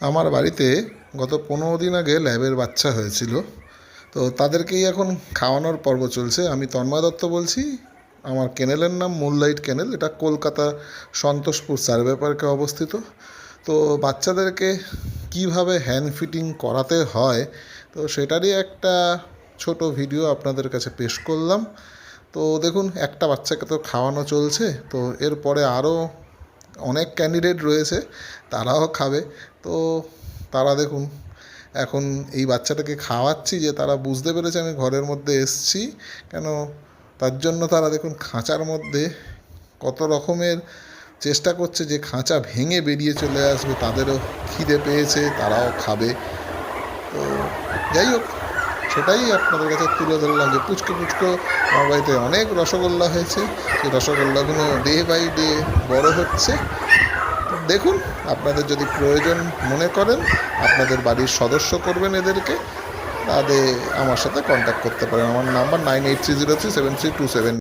আমার বাড়িতে গত 15 দিন আগে ল্যাবের বাচ্চা হয়েছিল। তো তাদেরকেই এখন খাওয়ানোর পর্ব চলছে। আমি তন্ময় দত্ত বলছি। আমার কেনেলের নাম মুনলাইট কেনেল। এটা কলকাতা সন্তোষপুর সার্ভে পার্কে অবস্থিত। তো বাচ্চাদেরকে কিভাবে হ্যান্ড ফিটিং করাতে হয়, তো সেটারই একটা ছোট ভিডিও আপনাদের কাছে পেশ করলাম। তো দেখুন, একটা বাচ্চাকে তো খাওয়ানো চলছে, তো এরপরে আরও অনেক ক্যান্ডিডেট রয়েছে, তারাও খাবে। তো তারা দেখুন, এখন এই বাচ্চাটাকে খাওয়াচ্ছি যে তারা বুঝতে পেরেছে আমি ঘরের মধ্যে এসছি কেন। তার জন্য তারা দেখুন খাঁচার মধ্যে কত রকমের চেষ্টা করছে যে খাঁচা ভেঙে বেরিয়ে চলে আসবে। তাদেরও খিদে পেয়েছে, তারাও খাবে। তো যাই হোক, সেটাই আপনাদের কাছে তুলে ধরলাম যে পুচকো পুচকো আমার বাড়িতে অনেক রসগোল্লা হয়েছে। সেই রসগোল্লাগুলো ডে বাই ডে বড় হচ্ছে। দেখুন, আপনাদের যদি প্রয়োজন মনে করেন, আপনাদের বাড়ির সদস্য করবেন এদেরকে, তাহলে আমার সাথে কন্ট্যাক্ট করতে পারেন। আমার নাম্বার 9830373227।